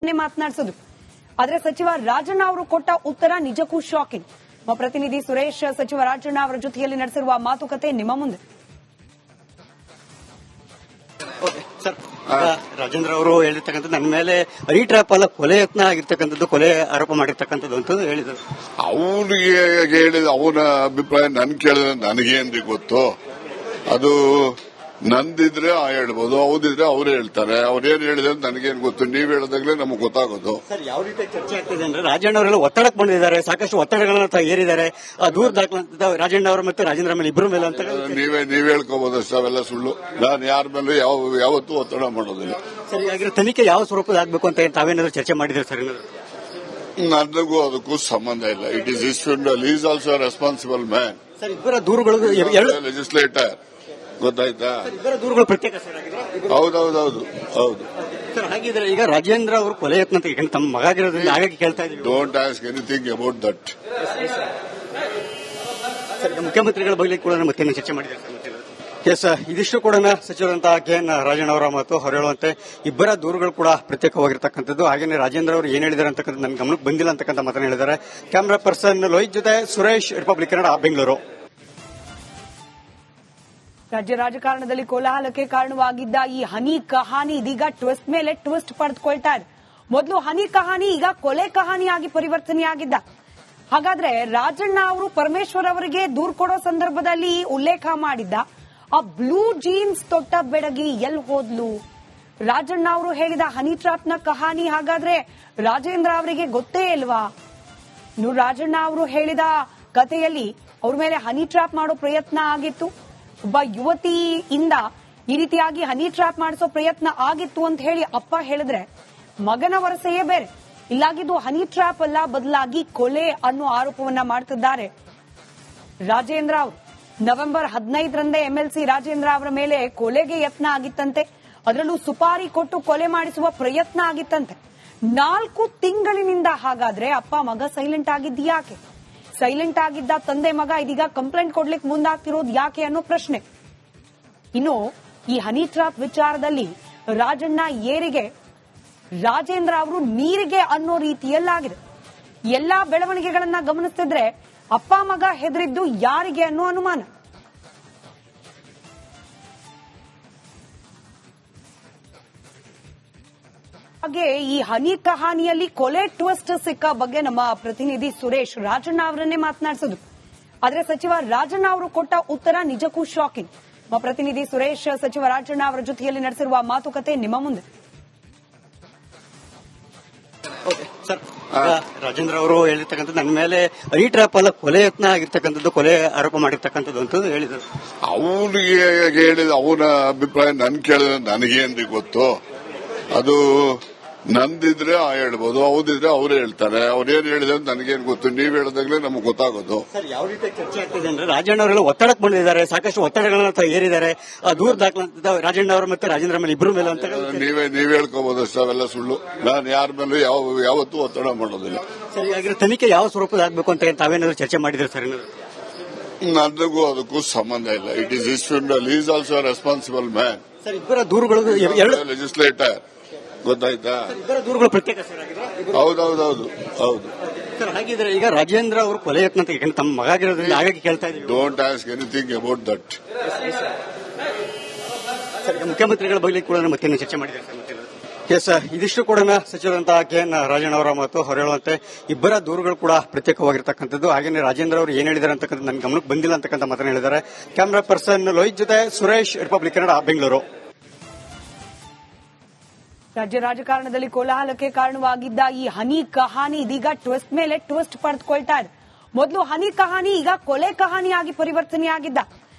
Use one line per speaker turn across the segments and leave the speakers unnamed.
ಮಾತನಾಡಿಸಿದ್ರು. ಆದ್ರೆ ಸಚಿವ ರಾಜಣ್ಣ ಅವರು ಕೊಟ್ಟ ಉತ್ತರ ನಿಜಕ್ಕೂ ಶಾಕಿಂಗ್. ನಮ್ಮ ಪ್ರತಿನಿಧಿ ಸುರೇಶ್ ಸಚಿವ ರಾಜಣ್ಣ ಅವರ ಜೊತೆಯಲ್ಲಿ ನಡೆಸಿರುವ ಮಾತುಕತೆ ನಿಮ್ಮ ಮುಂದೆ.
ರಾಜೇಂದ್ರ ಅವರು ಹೇಳಿರ್ತಕ್ಕಂಥದ್ದು ನನ್ನ ಮೇಲೆ ರೀಟ್ರಾಪ್ ಅಲ್ಲ ಕೊಲೆ ಯತ್ನ ಆಗಿರ್ತಕ್ಕಂಥದ್ದು, ಕೊಲೆ ಆರೋಪ ಮಾಡಿರ್ತಕ್ಕಂಥದ್ದು ಅಂತ ಹೇಳಿದರು.
ಅವನಿಗೆ ಹೇಳಿದ ಅವನ ಅಭಿಪ್ರಾಯ ನನ್ ಕೇಳಿದ್ರೆ ನನಗೇನ್ರಿ ಗೊತ್ತು. ಅದು ನಂದಿದ್ರೆ ಹೇಳ್ಬೋದು, ಹೌದಿದ್ರೆ ಅವರೇ ಹೇಳ್ತಾರೆ. ಅವ್ರೇನ್ ಹೇಳಿದ್ರೆ ನನಗೇನ್ ಗೊತ್ತು. ನೀವ್ ಹೇಳಿದಾಗಲೇ ನಮಗ್ ಗೊತ್ತಾಗೋದು.
ಸರ್, ಯಾವ ರೀತಿ ಚರ್ಚೆ ಆಗ್ತಿದೆ ಅಂದ್ರೆ ರಾಜಣ್ಣ ಅವರೆಲ್ಲ ಒತ್ತಡಕ್ಕೆ ಬಂದಿದ್ದಾರೆ, ಸಾಕಷ್ಟು ಒತ್ತಡಗಳನ್ನ ಏರಿದ್ದಾರೆ. ದೂರ ದಾಖಲ ರಾಜಣ್ಣ ಅವರು ಮತ್ತೆ ರಾಜೇಂದ್ರ ಮೇಲೆ ಇಬ್ಬರ ಮೇಲೆ ಅಂತ
ನೀವ್ ಹೇಳ್ಕೋಬಹುದಷ್ಟು ಅವೆಲ್ಲ ಸುಳ್ಳು. ನಾನು ಯಾರ ಮೇಲೂ ಯಾವತ್ತೂ ಒತ್ತಡ ಮಾಡೋದಿಲ್ಲ.
ಸರ್, ಹಾಗಿರೋ ತನಿಖೆ ಯಾವ ಸ್ವರೂಪದ ಆಗ್ಬೇಕು ಅಂತ ತಾವೇನಾದ್ರು ಚರ್ಚೆ ಮಾಡಿದ್ರೆ ಸರ್?
ನನಗೂ ಅದಕ್ಕೂ ಸಂಬಂಧ ಇಲ್ಲ. It is his funeral. Is also responsible man.
Sir, ಇಬ್ಬರ ದೂರುಗಳು
ಲೆಜಿಸ್ಲೇಟರ್, ಗೊತ್ತಾಯ್ತಾ?
ಇಬ್ಬರ ದೂರುಗಳು ಪ್ರತ್ಯೇಕ ಸರ್.
ಹೌದು
ಸರ್, ಹಾಗಿದ್ರೆ ಈಗ ರಾಜೇಂದ್ರ ಅವರು ಕೊಲೆ ಯತ್ನ ಅಂತ ಈಗ ತಮ್ಮ ಮಗ ಆಗಿರೋದ್ರಿಂದ ಹಾಗಾಗಿ ಕೇಳ್ತಾ ಇದ್ದೀವಿ.
Don't ask anything about that.
Sir, ಮುಖ್ಯಮಂತ್ರಿಗಳ ಬಗ್ಗೆ ಕೂಡ ಮತ್ತೆ ಚರ್ಚೆ ಮಾಡಿದ್ದಾರೆ. ಎಸ್, ಇದಿಷ್ಟು ಕೂಡ ಸಚಿವರಂತಹ ಕೆಎನ್ ರಾಜಣ್ಣ ಅವರ ಮಾತು. ಅವರು ಹೇಳುವಂತೆ ಇಬ್ಬರ ದೂರುಗಳು ಕೂಡ ಪ್ರತ್ಯೇಕವಾಗಿರ್ತಕ್ಕಂಥದ್ದು. ಹಾಗೇನೆ ರಾಜೇಂದ್ರ ಅವರು ಏನ್ ಹೇಳಿದ್ದಾರೆ ಅಂತಕ್ಕಂಥ ನನ್ನ ಗಮನಕ್ಕೆ ಬಂದಿಲ್ಲ ಅಂತಕ್ಕಂಥ ಮಾತನ್ನು ಹೇಳಿದ್ದಾರೆ. ಕ್ಯಾಮರಾ ಪರ್ಸನ್ ಲೋಹಿತ್ ಜೊತೆ ಸುರೇಶ್, ರಿಪಬ್ಲಿಕ್ ಕನ್ನಡ, ಬೆಂಗಳೂರು.
ರಾಜ್ಯ ರಾಜಕಾರಣದಲ್ಲಿ ಕೋಲಾಹಲಕ್ಕೆ ಕಾರಣವಾಗಿದ್ದ ಈ ಹನಿ ಕಹಾನಿ ಇದೀಗ ಟ್ವಿಸ್ಟ್ ಮೇಲೆ ಟ್ವಿಸ್ಟ್ ಪಡೆದುಕೊಳ್ತಾ ಇದೆ. ಮೊದಲು ಹನಿ ಕಹಾನಿ ಈಗ ಕೊಲೆ ಕಹಾನಿಯಾಗಿ ಪರಿವರ್ತನೆಯಾಗಿದ್ದ. ಹಾಗಾದ್ರೆ ರಾಜಣ್ಣ ಅವರು ಪರಮೇಶ್ವರ್ ಅವರಿಗೆ ದೂರು ಕೊಡೋ ಸಂದರ್ಭದಲ್ಲಿ ಉಲ್ಲೇಖ ಮಾಡಿದ್ದ ಆ ಬ್ಲೂ ಜೀನ್ಸ್ ತೊಟ್ಟ ಬೆಡಗಿ ಎಲ್ಲಿ ಹೋದ್ಲು? ರಾಜಣ್ಣ ಅವರು ಹೇಳಿದ ಹನಿ ಟ್ರಾಪ್ನ ಕಹಾನಿ ಹಾಗಾದ್ರೆ ರಾಜೇಂದ್ರ ಅವರಿಗೆ ಗೊತ್ತೇ ಇಲ್ವಾ? ರಾಜಣ್ಣ ಅವರು ಹೇಳಿದ ಕಥೆಯಲ್ಲಿ ಅವ್ರ ಮೇಲೆ ಹನಿ ಟ್ರಾಪ್ ಮಾಡೋ ಪ್ರಯತ್ನ ಆಗಿತ್ತು. ಒಬ್ಬ ಯುವತಿಯಿಂದ ಈ ರೀತಿಯಾಗಿ ಹನಿ ಟ್ರಾಪ್ ಮಾಡಿಸೋ ಪ್ರಯತ್ನ ಆಗಿತ್ತು ಅಂತ ಹೇಳಿ ಅಪ್ಪ ಹೇಳಿದ್ರೆ ಮಗನ ವರಸೆಯೇ ಬೇರೆ. ಇಲ್ಲಾಗಿದ್ದು ಹನಿ ಟ್ರಾಪ್ ಅಲ್ಲ, ಬದಲಾಗಿ ಕೊಲೆ ಅನ್ನೋ ಆರೋಪವನ್ನ ಮಾಡ್ತಿದ್ದಾರೆ ರಾಜೇಂದ್ರ ಅವರು. ನವೆಂಬರ್ 15ರಂದೇ ಎಂಎಲ್ಸಿ ರಾಜೇಂದ್ರ ಅವರ ಮೇಲೆ ಕೊಲೆಗೆ ಯತ್ನ ಆಗಿತ್ತಂತೆ. ಅದರಲ್ಲೂ ಸುಪಾರಿ ಕೊಟ್ಟು ಕೊಲೆ ಮಾಡಿಸುವ ಪ್ರಯತ್ನ ಆಗಿತ್ತಂತೆ. 4 ತಿಂಗಳಿನಿಂದ ಹಾಗಾದ್ರೆ ಅಪ್ಪ ಮಗ ಸೈಲೆಂಟ್ ಆಗಿದ್ದು ಯಾಕೆ? ಸೈಲೆಂಟ್ ಆಗಿದ್ದ ತಂದೆ ಮಗ ಇದೀಗ ಕಂಪ್ಲೇಂಟ್ ಕೊಡ್ಲಿಕ್ಕೆ ಮುಂದಾಗ್ತಿರೋದು ಯಾಕೆ ಅನ್ನೋ ಪ್ರಶ್ನೆ. ಇನ್ನು ಈ ಹನಿ ಟ್ರಾಪ್ ವಿಚಾರದಲ್ಲಿ ರಾಜಣ್ಣ ಏರಿಗೆ, ರಾಜೇಂದ್ರ ಅವರು ನೀರಿಗೆ ಅನ್ನೋ ರೀತಿಯಲ್ಲಾಗಿದೆ. ಎಲ್ಲಾ ಬೆಳವಣಿಗೆಗಳನ್ನ ಗಮನಿಸ್ತಿದ್ರೆ ಅಪ್ಪ ಮಗ ಹೆದರಿದ್ದು ಯಾರಿಗೆ ಅನ್ನೋ ಅನುಮಾನ. ಹಾಗೆ ಈ ಹನಿ ಕಹಾನಿಯಲ್ಲಿ ಕೊಲೆ ಟ್ವಿಸ್ಟ್ ಸಿಕ್ಕ ಬಗ್ಗೆ ನಮ್ಮ ಪ್ರತಿನಿಧಿ ಸುರೇಶ್ ರಾಜಣ್ಣ ಅವರನ್ನೇ ಮಾತನಾಡಿಸಿದ್ರು. ಆದ್ರೆ ಸಚಿವ ರಾಜಣ್ಣ ಅವರು ಕೊಟ್ಟ ಉತ್ತರ ನಿಜಕ್ಕೂ ಶಾಕಿಂಗ್. ನಮ್ಮ ಪ್ರತಿನಿಧಿ ಸುರೇಶ್ ಸಚಿವ ರಾಜಣ್ಣ ಅವರ ಜೊತೆಯಲ್ಲಿ ನಡೆಸಿರುವ ಮಾತುಕತೆ ನಿಮ್ಮ ಮುಂದೆ.
ಸರ್, ರಾಜೇಂದ್ರ ಅವರು ಹೇಳಿರ್ತಕ್ಕಂಥದ್ದು ನನ್ನ ಮೇಲೆ ರೀಟ್ರಾಪ್ ಅಲ್ಲ ಕೊಲೆ ಯತ್ನ ಆಗಿರ್ತಕ್ಕಂಥದ್ದು, ಕೊಲೆ ಆರೋಪ ಮಾಡಿರ್ತಕ್ಕಂಥದ್ದು ಅಂತ ಹೇಳಿದರು.
ಅವನಿಗೆ ಹೇಳಿದ ಅವನ ಅಭಿಪ್ರಾಯ ನನ್ ಕೇಳಿದ್ರೆ ನನಗೇನ್ರಿ ಗೊತ್ತು. ಅದು ನಂದಿದ್ರೆ ಹೇಳ್ಬೋದು, ಹೌದಿದ್ರೆ ಅವರೇ ಹೇಳ್ತಾರೆ. ಅವ್ರೇನ್ ಹೇಳಿದ್ರೆ ನನಗೇನ್ ಗೊತ್ತು. ನೀವ್ ಹೇಳಿದಾಗಲೇ ನಮಗ್ ಗೊತ್ತಾಗೋದು.
ಸರ್, ಯಾವ ರೀತಿ ಚರ್ಚೆ ಆಗ್ತಿದೆ ಅಂದ್ರೆ ರಾಜಣ್ಣ ಅವರೆಲ್ಲ ಒತ್ತಡಕ್ಕೆ ಬಂದಿದ್ದಾರೆ, ಸಾಕಷ್ಟು ಒತ್ತಡಗಳನ್ನ ಏರಿದ್ದಾರೆ. ದೂರ ದಾಖಲ ರಾಜಣ್ಣ ಅವರು ಮತ್ತೆ ರಾಜೇಂದ್ರ ಮೇಲೆ ಇಬ್ಬರ ಮೇಲೆ ಅಂತ
ನೀವ್ ಹೇಳ್ಕೋಬಹುದಷ್ಟು ಅವೆಲ್ಲ ಸುಳ್ಳು. ನಾನು ಯಾರ ಮೇಲೂ ಯಾವತ್ತೂ ಒತ್ತಡ ಮಾಡೋದಿಲ್ಲ.
ಸರ್, ಹಾಗಿರೋ ತನಿಖೆ ಯಾವ ಸ್ವರೂಪದ ಆಗ್ಬೇಕು ಅಂತ ತಾವೇನಾದ್ರು ಚರ್ಚೆ ಮಾಡಿದ್ರೆ ಸರ್?
ನನಗೂ ಅದಕ್ಕೂ ಸಂಬಂಧ ಇಲ್ಲ. It is his funeral. Is also responsible man.
Sir, ಇಬ್ಬರ ದೂರುಗಳು
ಲೆಜಿಸ್ಲೇಟರ್, ಗೊತ್ತಾಯ್ತಾ?
ಇಬ್ಬರ ದೂರುಗಳು ಪ್ರತ್ಯೇಕ ಸರ್.
ಹೌದು
ಸರ್, ಹಾಗಿದ್ರೆ ಈಗ ರಾಜೇಂದ್ರ ಅವರು ಕೊಲೆ ಯತ್ನ ಅಂತ ಈಗ ತಮ್ಮ ಮಗ ಆಗಿರೋದ್ರಿಂದ ಹಾಗಾಗಿ ಕೇಳ್ತಾ ಇದ್ದೀವಿ.
Don't ask anything about that.
Sir, ಮುಖ್ಯಮಂತ್ರಿಗಳ ಬಗ್ಗೆ ಕೂಡ ಮತ್ತೆ ಚರ್ಚೆ ಮಾಡಿದ್ದಾರೆ. ಎಸ್, ಇದಿಷ್ಟು ಕೂಡ ಸಚಿವರಂತಹ ಕೆಎನ್ ರಾಜಣ್ಣ ಅವರ ಮಾತು. ಅವರು ಹೇಳುವಂತೆ ಇಬ್ಬರ ದೂರುಗಳು ಕೂಡ ಪ್ರತ್ಯೇಕವಾಗಿರ್ತಕ್ಕಂಥದ್ದು. ಹಾಗೇನೆ ರಾಜೇಂದ್ರ ಅವರು ಏನ್ ಹೇಳಿದ್ದಾರೆ ಅಂತಕ್ಕಂಥ ನನ್ನ ಗಮನಕ್ಕೆ ಬಂದಿಲ್ಲ ಅಂತಕ್ಕಂಥ ಮಾತನ್ನು ಹೇಳಿದ್ದಾರೆ. ಕ್ಯಾಮರಾ ಪರ್ಸನ್ ಲೋಹಿತ್ ಜೊತೆ ಸುರೇಶ್, ರಿಪಬ್ಲಿಕ್ ಕನ್ನಡ, ಬೆಂಗಳೂರು.
ರಾಜ್ಯ ರಾಜಕಾರಣದಲ್ಲಿ ಕೋಲಾಹಲಕ್ಕೆ ಕಾರಣವಾಗಿದ್ದ ಈ ಹನಿ ಕಹಾನಿ ಇದೀಗ ಟ್ವಿಸ್ಟ್ ಮೇಲೆ ಟ್ವಿಸ್ಟ್ ಪಡೆದುಕೊಳ್ತಾ ಇದೆ. ಮೊದಲು ಹನಿ ಕಹಾನಿ ಈಗ ಕೊಲೆ ಕಹಾನಿಯಾಗಿ ಪರಿವರ್ತನೆಯಾಗಿದ್ದ.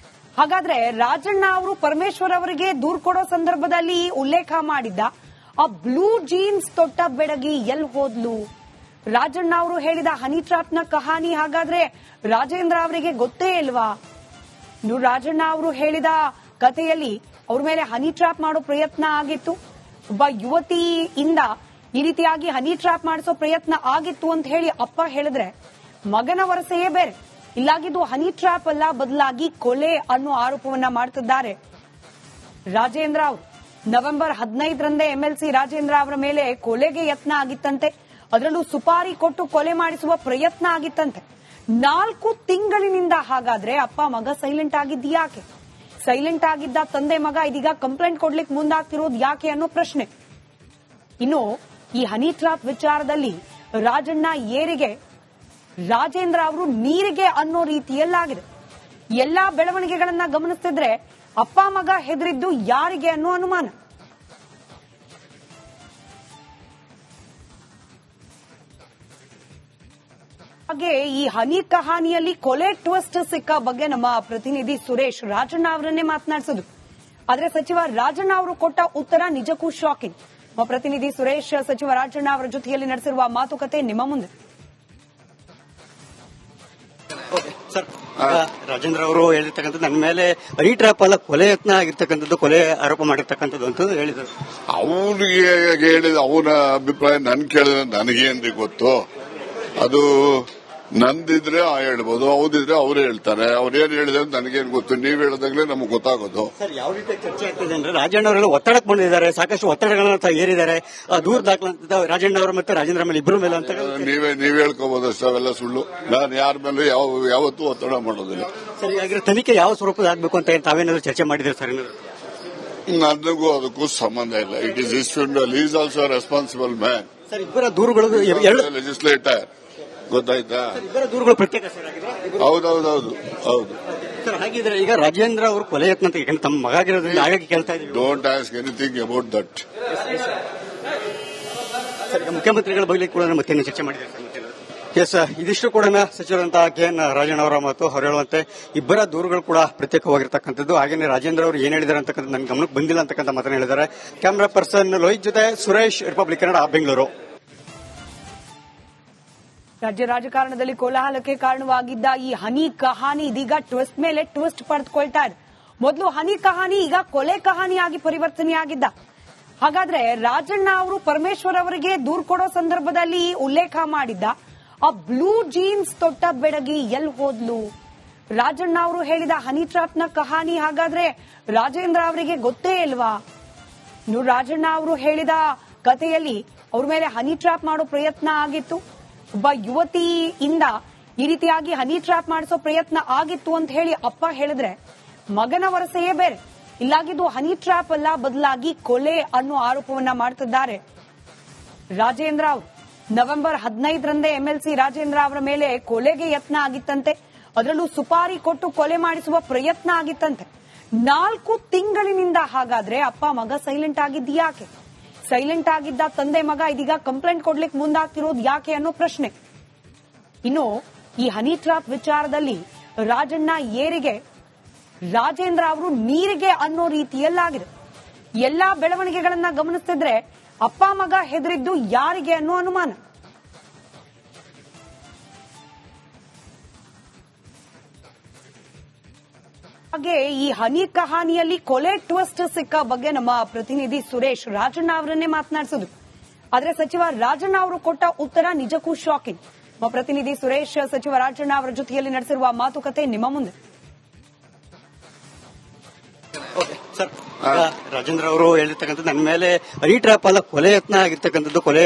ಹಾಗಾದ್ರೆ ರಾಜಣ್ಣ ಅವರು ಪರಮೇಶ್ವರ್ ಅವರಿಗೆ ದೂರು ಕೊಡೋ ಸಂದರ್ಭದಲ್ಲಿ ಉಲ್ಲೇಖ ಮಾಡಿದ್ದ ಆ ಬ್ಲೂ ಜೀನ್ಸ್ ತೊಟ್ಟ ಬೆಡಗಿ ಎಲ್ಲಿ ಹೋದ್ಲು? ರಾಜಣ್ಣ ಅವರು ಹೇಳಿದ ಹನಿ ಟ್ರಾಪ್ನ ಕಹಾನಿ ಹಾಗಾದ್ರೆ ರಾಜೇಂದ್ರ ಅವರಿಗೆ ಗೊತ್ತೇ ಇಲ್ವಾ? ರಾಜಣ್ಣ ಅವರು ಹೇಳಿದ ಕಥೆಯಲ್ಲಿ ಅವ್ರ ಮೇಲೆ ಹನಿ ಟ್ರಾಪ್ ಮಾಡೋ ಪ್ರಯತ್ನ ಆಗಿತ್ತು. ಒಬ್ಬ ಯುವತಿಯಿಂದ ಈ ರೀತಿಯಾಗಿ ಹನಿ ಟ್ರಾಪ್ ಮಾಡಿಸೋ ಪ್ರಯತ್ನ ಆಗಿತ್ತು ಅಂತ ಹೇಳಿ ಅಪ್ಪ ಹೇಳಿದ್ರೆ ಮಗನ ವರಸೆಯೇ ಬೇರೆ. ಇಲ್ಲಾಗಿದ್ದು ಹನಿ ಟ್ರಾಪ್ ಅಲ್ಲ, ಬದಲಾಗಿ ಕೊಲೆ ಅನ್ನೋ ಆರೋಪವನ್ನ ಮಾಡ್ತಿದ್ದಾರೆ ರಾಜೇಂದ್ರ ಅವರು. ನವೆಂಬರ್ 15ರಂದೇ ಎಂಎಲ್ಸಿ ರಾಜೇಂದ್ರ ಅವರ ಮೇಲೆ ಕೊಲೆಗೆ ಯತ್ನ ಆಗಿತ್ತಂತೆ. ಅದರಲ್ಲೂ ಸುಪಾರಿ ಕೊಟ್ಟು ಕೊಲೆ ಮಾಡಿಸುವ ಪ್ರಯತ್ನ ಆಗಿತ್ತಂತೆ. 4 ತಿಂಗಳಿನಿಂದ ಹಾಗಾದ್ರೆ ಅಪ್ಪ ಮಗ ಸೈಲೆಂಟ್ ಆಗಿದ್ದು ಯಾಕೆ? ಸೈಲೆಂಟ್ ಆಗಿದ್ದ ತಂದೆ ಮಗ ಇದೀಗ ಕಂಪ್ಲೇಂಟ್ ಕೊಡ್ಲಿಕ್ಕೆ ಮುಂದಾಗ್ತಿರೋದು ಯಾಕೆ ಅನ್ನೋ ಪ್ರಶ್ನೆ. ಇನ್ನು ಈ ಹನಿ ಟ್ರಾಪ್ ವಿಚಾರದಲ್ಲಿ ರಾಜಣ್ಣ ಏರಿಗೆ, ರಾಜೇಂದ್ರ ಅವರು ನೀರಿಗೆ ಅನ್ನೋ ರೀತಿಯಲ್ಲಾಗಿದೆ. ಎಲ್ಲಾ ಬೆಳವಣಿಗೆಗಳನ್ನ ಗಮನಿಸ್ತಿದ್ರೆ ಅಪ್ಪ ಮಗ ಹೆದರಿದ್ದು ಯಾರಿಗೆ ಅನ್ನೋ ಅನುಮಾನ. ಹಾಗೆ ಈ ಹನಿ ಕಹಾನಿಯಲ್ಲಿ ಕೊಲೆ ಟ್ವಿಸ್ಟ್ ಸಿಕ್ಕ ಬಗ್ಗೆ ನಮ್ಮ ಪ್ರತಿನಿಧಿ ಸುರೇಶ್ ರಾಜಣ್ಣ ಅವರನ್ನೇ ಮಾತನಾಡಿಸಿದ್ರು. ಆದ್ರೆ ಸಚಿವ ರಾಜಣ್ಣ ಅವರು ಕೊಟ್ಟ ಉತ್ತರ ನಿಜಕ್ಕೂ ಶಾಕಿಂಗ್. ನಮ್ಮ ಪ್ರತಿನಿಧಿ ಸುರೇಶ್ ಸಚಿವ ರಾಜಣ್ಣ ಅವರ ಜೊತೆಯಲ್ಲಿ ನಡೆಸಿರುವ ಮಾತುಕತೆ ನಿಮ್ಮ ಮುಂದೆ.
ಸರ್, ರಾಜೇಂದ್ರ ಅವರು ಹೇಳಿರ್ತಕ್ಕಂಥದ್ದು ನನ್ನ ಮೇಲೆ ಹನಿ ಟ್ರಾಪ್ ಅಲ್ಲ ಕೊಲೆ ಯತ್ನ ಆಗಿರ್ತಕ್ಕಂಥದ್ದು, ಕೊಲೆ ಆರೋಪ ಮಾಡಿರ್ತಕ್ಕಂಥದ್ದು ಅಂತ ಹೇಳಿದ್ರು.
ಅವ್ರಿಗೆ ಹೇಳಿದ ಅವನ ಅಭಿಪ್ರಾಯ ನನ್ ಕೇಳಿದ್ರೆ ನನಗೇನ್ರಿ ಗೊತ್ತು. ಅದು ನಂದಿದ್ರೆ ಹೇಳ್ಬೋದು, ಹೌದಿದ್ರೆ ಅವರೇ ಹೇಳ್ತಾರೆ. ಅವ್ರೇನ್ ಹೇಳಿದ್ರೆ ನನಗೇನ್ ಗೊತ್ತು. ನೀವ್ ಹೇಳಿದಾಗಲೇ ನಮ್ಗೆ ಗೊತ್ತಾಗೋದು.
ಸರ್, ಯಾವ ರೀತಿ ಚರ್ಚೆ ಆಗ್ತಿದೆ ಅಂದ್ರೆ ರಾಜಣ್ಣ ಅವರೆಲ್ಲ ಒತ್ತಡಕ್ಕೆ ಬಂದಿದ್ದಾರೆ, ಸಾಕಷ್ಟು ಒತ್ತಡಗಳನ್ನ ಏರಿದ್ದಾರೆ. ದೂರ ದಾಖಲಂತ ರಾಜಣ್ಣ ಅವರು ಮತ್ತೆ ರಾಜೇಂದ್ರ ಮೇಲೆ ಇಬ್ಬರ ಮೇಲೆ ಅಂತ
ನೀವ್ ಹೇಳ್ಕೋಬಹುದು ಅಷ್ಟೇ. ಅವೆಲ್ಲ ಸುಳ್ಳು. ನಾನು ಯಾರ ಮೇಲೆ ಯಾವತ್ತೂ ಒತ್ತಡ ಮಾಡೋದಿಲ್ಲ.
ಸರಿ, ಹಾಗಿದ್ರೆ ತನಿಖೆ ಯಾವ ಸ್ವರೂಪದ ಆಗ್ಬೇಕು ಅಂತ ತಾವೇನಾದ್ರು ಚರ್ಚೆ ಮಾಡಿದ್ರೆ ಸರ್?
ನನಗೂ ಅದಕ್ಕೂ ಸಂಬಂಧ ಇಲ್ಲ. It is his funeral. Is also responsible man.
Sir, ಇಬ್ಬರ ದೂರುಗಳು
ಲೆಜಿಸ್ಲೇಟರ್, ಗೊತ್ತಾಯ್ತಾ?
ಇಬ್ಬರ ದೂರುಗಳು ಪ್ರತ್ಯೇಕ ಸರ್.
ಹೌದು
ಸರ್, ಹಾಗಿದ್ರೆ ಈಗ ರಾಜೇಂದ್ರ ಅವರು ಕೊಲೆ ಯತ್ನ ಅಂತ ಯಾಕಂದ್ರೆ ತಮ್ಮ ಮಗ ಆಗಿರೋದ್ರಿಂದ ಹಾಗಾಗಿ ಕೇಳ್ತಾ ಇದ್ದೀವಿ.
Don't ask anything about that.
Sir, ಮುಖ್ಯಮಂತ್ರಿಗಳ ಬಗ್ಗೆ ಕೂಡ ಮತ್ತೆ ಚರ್ಚೆ ಮಾಡಿದ್ದಾರೆ. ಎಸ್, ಇದಿಷ್ಟು ಕೂಡ ಸಚಿವರಂತಹ ಕೆಎನ್ ರಾಜಣ್ಣ ಅವರ ಮತ್ತು ಅವರು ಹೇಳುವಂತೆ ಇಬ್ಬರ ದೂರುಗಳು ಕೂಡ ಪ್ರತ್ಯೇಕವಾಗಿರ್ತಕ್ಕಂಥದ್ದು. ಹಾಗೇನೆ ರಾಜೇಂದ್ರ ಅವರು ಏನ್ ಹೇಳಿದ್ದಾರೆ ಅಂತಕ್ಕಂಥ ನನ್ನ ಗಮನಕ್ಕೆ ಬಂದಿಲ್ಲ ಅಂತಕ್ಕಂಥ ಮಾತನ್ನು ಹೇಳಿದ್ದಾರೆ. ಕ್ಯಾಮರಾ ಪರ್ಸನ್ ಲೋಹಿತ್ ಜೊತೆ ಸುರೇಶ್, ರಿಪಬ್ಲಿಕ್ ಕನ್ನಡ, ಬೆಂಗಳೂರು.
ರಾಜ್ಯ ರಾಜಕಾರಣದಲ್ಲಿ ಕೋಲಾಹಲಕ್ಕೆ ಕಾರಣವಾಗಿದ್ದ ಈ ಹನಿ ಕಹಾನಿ ಇದೀಗ ಟ್ವಿಸ್ಟ್ ಮೇಲೆ ಟ್ವಿಸ್ಟ್ ಪಡೆದುಕೊಳ್ತಾ ಇದೆ. ಮೊದಲು ಹನಿ ಕಹಾನಿ ಈಗ ಕೊಲೆ ಕಹಾನಿಯಾಗಿ ಪರಿವರ್ತನೆಯಾಗಿದ್ದ. ಹಾಗಾದ್ರೆ ರಾಜಣ್ಣ ಅವರು ಪರಮೇಶ್ವರ್ ಅವರಿಗೆ ದೂರು ಕೊಡೋ ಸಂದರ್ಭದಲ್ಲಿ ಉಲ್ಲೇಖ ಮಾಡಿದ್ದ ಆ ಬ್ಲೂ ಜೀನ್ಸ್ ತೊಟ್ಟ ಬೆಡಗಿ ಎಲ್ಲಿ ಹೋದ್ಲು? ರಾಜಣ್ಣ ಅವರು ಹೇಳಿದ ಹನಿ ಟ್ರಾಪ್ನ ಕಹಾನಿ ಹಾಗಾದ್ರೆ ರಾಜೇಂದ್ರ ಅವರಿಗೆ ಗೊತ್ತೇ ಇಲ್ವಾ? ಇನ್ನು ರಾಜಣ್ಣ ಅವರು ಹೇಳಿದ ಕಥೆಯಲ್ಲಿ ಅವ್ರ ಮೇಲೆ ಹನಿ ಟ್ರಾಪ್ ಮಾಡೋ ಪ್ರಯತ್ನ ಆಗಿತ್ತು. ಒಬ್ಬ ಯುವತಿಯಿಂದ ಈ ರೀತಿಯಾಗಿ ಹನಿ ಟ್ರಾಪ್ ಮಾಡಿಸೋ ಪ್ರಯತ್ನ ಆಗಿತ್ತು ಅಂತ ಹೇಳಿ ಅಪ್ಪ ಹೇಳಿದ್ರೆ ಮಗನ ವರಸೆಯೇ ಬೇರೆ. ಇಲ್ಲಾಗಿದ್ದು ಹನಿ ಟ್ರಾಪ್ ಅಲ್ಲ, ಬದಲಾಗಿ ಕೊಲೆ ಅನ್ನೋ ಆರೋಪವನ್ನ ಮಾಡ್ತಿದ್ದಾರೆ ರಾಜೇಂದ್ರ ಅವರು. ನವೆಂಬರ್ 15ರಂದೇ ಎಂಎಲ್ಸಿ ರಾಜೇಂದ್ರ ಅವರ ಮೇಲೆ ಕೊಲೆಗೆ ಯತ್ನ ಆಗಿತ್ತಂತೆ. ಅದರಲ್ಲೂ ಸುಪಾರಿ ಕೊಟ್ಟು ಕೊಲೆ ಮಾಡಿಸುವ ಪ್ರಯತ್ನ ಆಗಿತ್ತಂತೆ. 4 ತಿಂಗಳಿನಿಂದ ಹಾಗಾದ್ರೆ ಅಪ್ಪ ಮಗ ಸೈಲೆಂಟ್ ಆಗಿದ್ದು ಯಾಕೆ? ಸೈಲೆಂಟ್ ಆಗಿದ್ದ ತಂದೆ ಮಗ ಇದೀಗ ಕಂಪ್ಲೇಂಟ್ ಕೊಡ್ಲಿಕ್ಕೆ ಮುಂದಾಗ್ತಿರೋದು ಯಾಕೆ ಅನ್ನೋ ಪ್ರಶ್ನೆ. ಇನ್ನು ಈ ಹನಿ ಟ್ರಾಪ್ ವಿಚಾರದಲ್ಲಿ ರಾಜಣ್ಣ ಏರಿಗೆ, ರಾಜೇಂದ್ರ ಅವರು ನೀರಿಗೆ ಅನ್ನೋ ರೀತಿಯಲ್ಲಾಗಿದೆ. ಎಲ್ಲಾ ಬೆಳವಣಿಗೆಗಳನ್ನ ಗಮನಿಸ್ತಿದ್ರೆ ಅಪ್ಪ ಮಗ ಹೆದರಿದ್ದು ಯಾರಿಗೆ ಅನ್ನೋ ಅನುಮಾನ. ಹಾಗೆ ಈ ಹನಿ ಕಹಾನಿಯಲ್ಲಿ ಕೊಲೆ ಟ್ವಿಸ್ಟ್ ಸಿಕ್ಕ ಬಗ್ಗೆ ನಮ್ಮ ಪ್ರತಿನಿಧಿ ಸುರೇಶ್ ರಾಜಣ್ಣ ಅವರನ್ನೇ ಮಾತನಾಡಿಸಿದ್ರು. ಆದ್ರೆ ಸಚಿವ ರಾಜಣ್ಣ ಅವರು ಕೊಟ್ಟ ಉತ್ತರ ನಿಜಕ್ಕೂ ಶಾಕಿಂಗ್. ನಮ್ಮ ಪ್ರತಿನಿಧಿ ಸುರೇಶ್ ಸಚಿವ ರಾಜಣ್ಣ ಅವರ ಜೊತೆಯಲ್ಲಿ ನಡೆಸಿರುವ ಮಾತುಕತೆ ನಿಮ್ಮ ಮುಂದೆ.
ಸರ್, ರಾಜೇಂದ್ರ ಅವರು ಹೇಳಿರ್ತಕ್ಕಂಥದ್ದು ನನ್ನ ಮೇಲೆ ಹನಿ ಟ್ರಾಪ್ ಅಲ್ಲ ಕೊಲೆ ಯತ್ನ ಆಗಿರ್ತಕ್ಕಂಥದ್ದು, ಕೊಲೆ